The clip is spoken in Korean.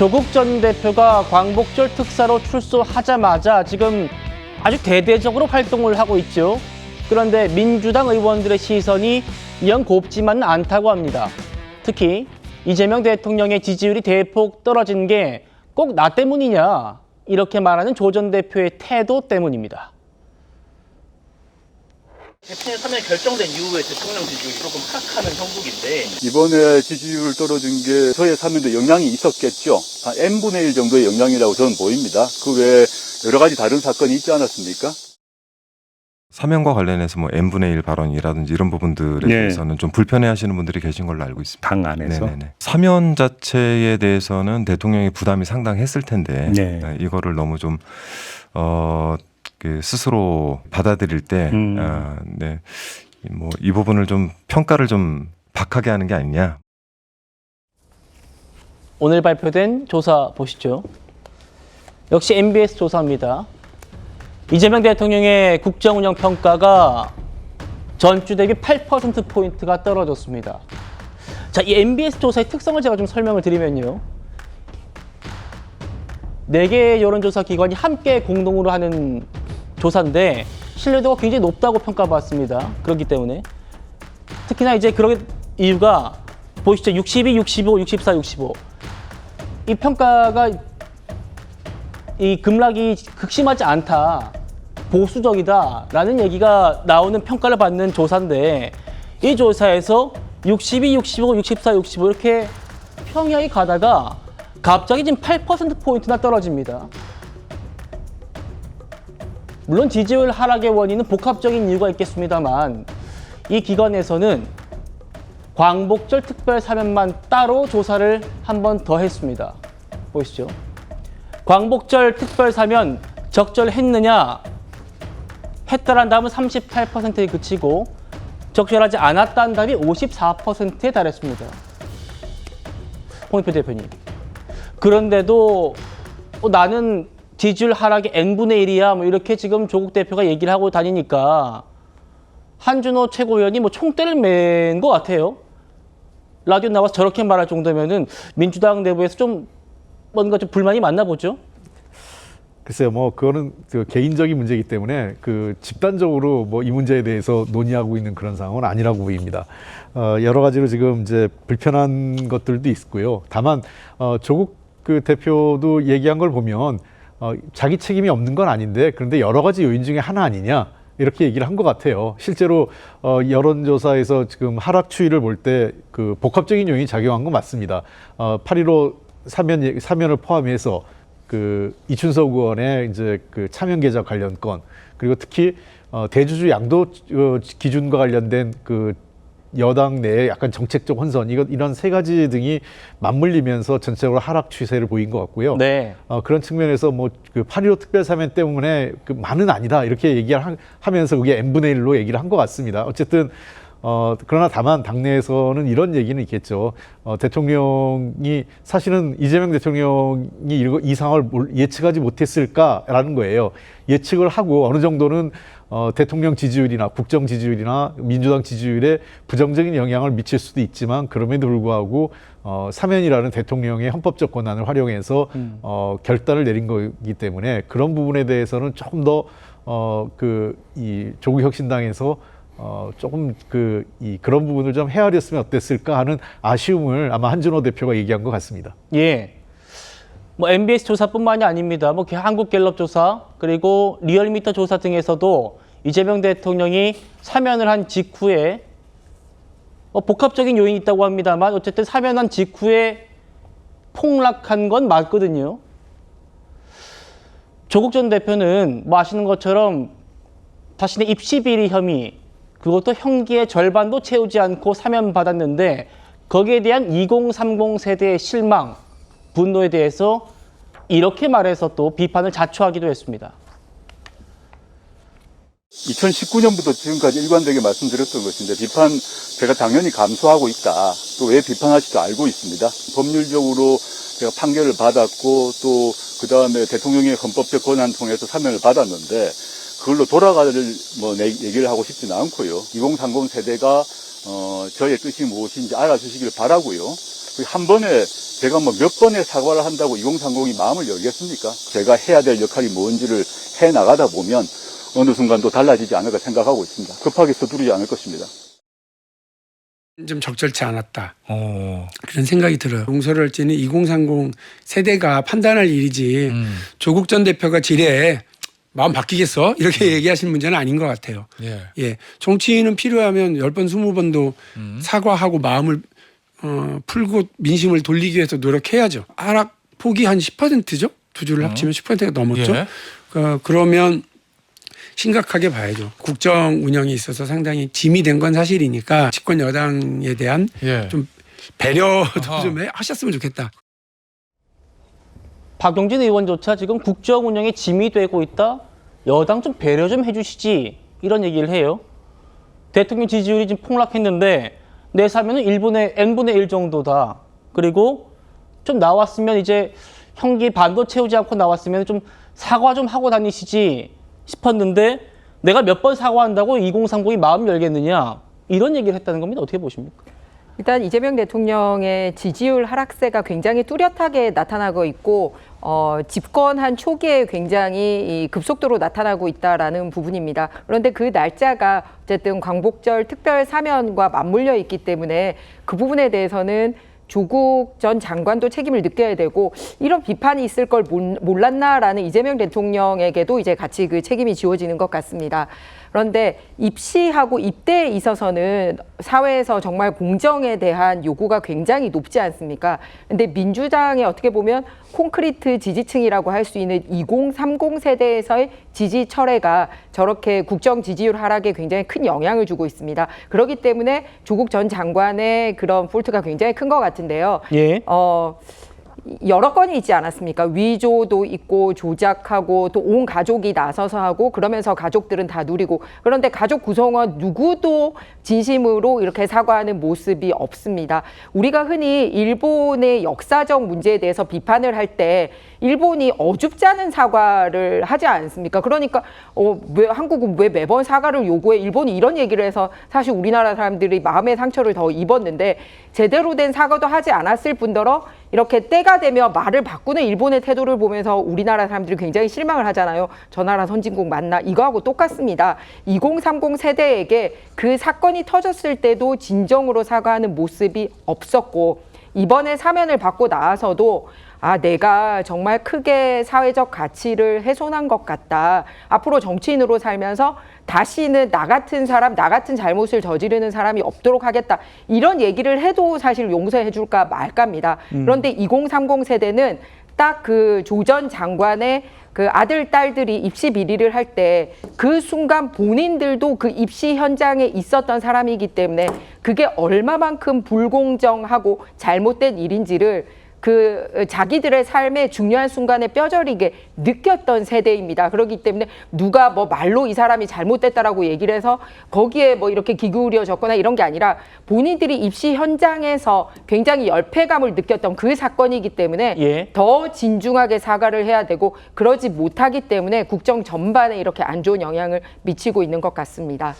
조국 전 대표가 광복절 특사로 출소하자마자 지금 아주 대대적으로 활동을 하고 있죠. 그런데 민주당 의원들의 시선이 영 곱지만은 않다고 합니다. 특히 이재명 대통령의 지지율이 대폭 떨어진 게 꼭 나 때문이냐 이렇게 말하는 조 전 대표의 태도 때문입니다. 대통령 사면이 결정된 이후에 대통령 지지율이 조금 하락하는 형국인데 이번에 지지율 떨어진 게 저의 사면도 영향이 있었겠죠. 한 n분의 1 정도의 영향이라고 저는 보입니다. 그 외에 여러 가지 다른 사건이 있지 않았습니까? 사면과 관련해서 뭐 n분의 1 발언이라든지 이런 부분들에 대해서는 좀 불편해하시는 분들이 계신 걸로 알고 있습니다. 당 안에서? 네네네. 사면 자체에 대해서는 대통령의 부담이 상당했을 텐데 이거를 너무 좀 스스로 받아들일 때 뭐 이 부분을 좀 평가를 좀 박하게 하는 게 아니냐. 오늘 발표된 조사 보시죠. 역시 MBS 조사입니다. 이재명 대통령의 국정운영 평가가 전주 대비 8%포인트가 떨어졌습니다. 자, 이 MBS 조사의 특성을 제가 좀 설명을 드리면요. 4개의 여론조사 기관이 함께 공동으로 하는 조사인데 신뢰도가 굉장히 높다고 평가받습니다. 그렇기 때문에 특히나 이제 그런 이유가 보시죠. 62, 65, 64, 65. 이 평가가 이 급락이 극심하지 않다, 보수적이다라는 얘기가 나오는 평가를 받는 조사인데 이 조사에서 62, 65, 64, 65 이렇게 평양이 가다가 갑자기 지금 8%포인트나 떨어집니다. 물론 지지율 하락의 원인은 복합적인 이유가 있겠습니다만 이 기관에서는 광복절 특별 사면만 따로 조사를 한 번 더 했습니다. 보시죠. 광복절 특별 사면 적절했느냐? 했다란 답은 38%에 그치고 적절하지 않았다는 답이 54%에 달했습니다. 홍익표 대표님. 그런데도 나는 지지율 하락이 n분의 1이야 뭐 이렇게 지금 조국 대표가 얘기를 하고 다니니까 한준호 최고위원이 뭐 총대를 맨 것 같아요. 라디오 나와서 저렇게 말할 정도면은 민주당 내부에서 좀 뭔가 좀 불만이 많나 보죠? 글쎄요, 뭐 그거는 개인적인 문제이기 때문에 집단적으로 뭐 이 문제에 대해서 논의하고 있는 그런 상황은 아니라고 보입니다. 여러 가지로 지금 이제 불편한 것들도 있고요. 다만 조국 대표도 얘기한 걸 보면 자기 책임이 없는 건 아닌데 그런데 여러 가지 요인 중에 하나 아니냐 이렇게 얘기를 한 것 같아요. 실제로 여론조사에서 지금 하락 추이를 볼 때 복합적인 요인이 작용한 건 맞습니다. 8.15 사면을 포함해서 이춘석 의원의 이제 차명 계좌 관련 건, 그리고 특히 대주주 양도 기준과 관련된 여당 내의 약간 정책적 혼선, 이런 세 가지 등이 맞물리면서 전체적으로 하락 추세를 보인 것 같고요. 네. 그런 측면에서 뭐 8.15 특별 사면 때문에 많은 아니다 이렇게 얘기를 하면서 그게 n분의 1로 얘기를 한 것 같습니다. 어쨌든 그러나 다만 당내에서는 이런 얘기는 있겠죠. 대통령이 사실은 이재명 대통령이 이 상황을 예측하지 못했을까라는 거예요. 예측을 하고 어느 정도는 대통령 지지율이나 국정 지지율이나 민주당 지지율에 부정적인 영향을 미칠 수도 있지만 그럼에도 불구하고 사면이라는 대통령의 헌법적 권한을 활용해서 결단을 내린 거기 때문에 그런 부분에 대해서는 조금 더 이 조국혁신당에서 조금 그런 부분을 좀 헤아렸으면 어땠을까 하는 아쉬움을 아마 한준호 대표가 얘기한 것 같습니다. 예. 뭐 MBS 조사뿐만이 아닙니다. 뭐 한국갤럽 조사 그리고 리얼미터 조사 등에서도 이재명 대통령이 사면을 한 직후에 복합적인 요인이 있다고 합니다만 어쨌든 사면한 직후에 폭락한 건 맞거든요. 조국 전 대표는 뭐 아시는 것처럼 자신의 입시 비리 혐의, 그것도 형기의 절반도 채우지 않고 사면받았는데 거기에 대한 2030 세대의 실망, 분노에 대해서 이렇게 말해서 또 비판을 자초하기도 했습니다. 2019년부터 지금까지 일관되게 말씀드렸던 것인데 비판 제가 당연히 감수하고 있다. 또 왜 비판하실지 알고 있습니다. 법률적으로 제가 판결을 받았고 또 그다음에 대통령의 헌법적 권한 통해서 사면을 받았는데 그걸로 돌아가를 얘기를 하고 싶지는 않고요. 2030 세대가 저의 뜻이 무엇인지 알아주시길 바라고요. 한 번에 제가 뭐 몇 번의 사과를 한다고 2030이 마음을 열겠습니까? 제가 해야 될 역할이 뭔지를 해 나가다 보면 어느 순간 또 달라지지 않을까 생각하고 있습니다. 급하게 서두르지 않을 것입니다. 좀 적절치 않았다. 그런 생각이 들어요. 용서를 할지는 2030 세대가 판단할 일이지 조국 전 대표가 지뢰 마음 바뀌겠어? 이렇게 얘기하시는 문제는 아닌 것 같아요. 예. 정치인은 필요하면 10번, 20번도 사과하고 마음을 풀고 민심을 돌리기 위해서 노력해야죠. 하락 폭이 한 10%죠? 두 줄을 합치면 10%가 넘었죠. 예. 그러면 심각하게 봐야죠. 국정 운영에 있어서 상당히 짐이 된 건 사실이니까 집권 여당에 대한 예. 좀 배려도 아하. 좀 하셨으면 좋겠다. 박용진 의원조차 지금 국정 운영에 짐이 되고 있다. 여당 좀 배려 좀 해주시지. 이런 얘기를 해요. 대통령 지지율이 지금 폭락했는데 내사면은 1분의 n분의 1 정도다. 그리고 좀 나왔으면 이제 형기 반도 채우지 않고 나왔으면 좀 사과 좀 하고 다니시지 싶었는데 내가 몇 번 사과한다고 2030이 마음 열겠느냐. 이런 얘기를 했다는 겁니다. 어떻게 보십니까? 일단 이재명 대통령의 지지율 하락세가 굉장히 뚜렷하게 나타나고 있고 집권한 초기에 굉장히 급속도로 나타나고 있다라는 부분입니다. 그런데 그 날짜가 어쨌든 광복절 특별 사면과 맞물려 있기 때문에 그 부분에 대해서는 조국 전 장관도 책임을 느껴야 되고 이런 비판이 있을 걸 몰랐나라는 이재명 대통령에게도 이제 같이 그 책임이 지워지는 것 같습니다. 그런데 입시하고 입대에 있어서는 사회에서 정말 공정에 대한 요구가 굉장히 높지 않습니까? 근데 민주당에 어떻게 보면 콘크리트 지지층이라고 할 수 있는 2030 세대에서의 지지 철회가 저렇게 국정 지지율 하락에 굉장히 큰 영향을 주고 있습니다. 그렇기 때문에 조국 전 장관의 그런 폴트가 굉장히 큰 것 같은데요. 예. 여러 건이 있지 않았습니까? 위조도 있고 조작하고 또 온 가족이 나서서 하고 그러면서 가족들은 다 누리고 그런데 가족 구성원 누구도 진심으로 이렇게 사과하는 모습이 없습니다. 우리가 흔히 일본의 역사적 문제에 대해서 비판을 할 때 일본이 어줍지 않은 사과를 하지 않습니까? 그러니까 왜 한국은 왜 매번 사과를 요구해? 일본이 이런 얘기를 해서 사실 우리나라 사람들이 마음의 상처를 더 입었는데 제대로 된 사과도 하지 않았을 뿐더러 이렇게 때가 되면 말을 바꾸는 일본의 태도를 보면서 우리나라 사람들이 굉장히 실망을 하잖아요. 저 나라 선진국 맞나? 이거하고 똑같습니다. 2030 세대에게 그 사건이 터졌을 때도 진정으로 사과하는 모습이 없었고 이번에 사면을 받고 나와서도 내가 정말 크게 사회적 가치를 훼손한 것 같다. 앞으로 정치인으로 살면서 다시는 나 같은 사람, 나 같은 잘못을 저지르는 사람이 없도록 하겠다. 이런 얘기를 해도 사실 용서해 줄까 말까입니다. 그런데 2030 세대는 딱 그 조 전 장관의 그 아들, 딸들이 입시 비리를 할 때 그 순간 본인들도 그 입시 현장에 있었던 사람이기 때문에 그게 얼마만큼 불공정하고 잘못된 일인지를 그 자기들의 삶의 중요한 순간에 뼈저리게 느꼈던 세대입니다. 그렇기 때문에 누가 뭐 말로 이 사람이 잘못됐다라고 얘기를 해서 거기에 뭐 이렇게 기울여졌거나 이런 게 아니라 본인들이 입시 현장에서 굉장히 열패감을 느꼈던 그 사건이기 때문에 예. 더 진중하게 사과를 해야 되고 그러지 못하기 때문에 국정 전반에 이렇게 안 좋은 영향을 미치고 있는 것 같습니다.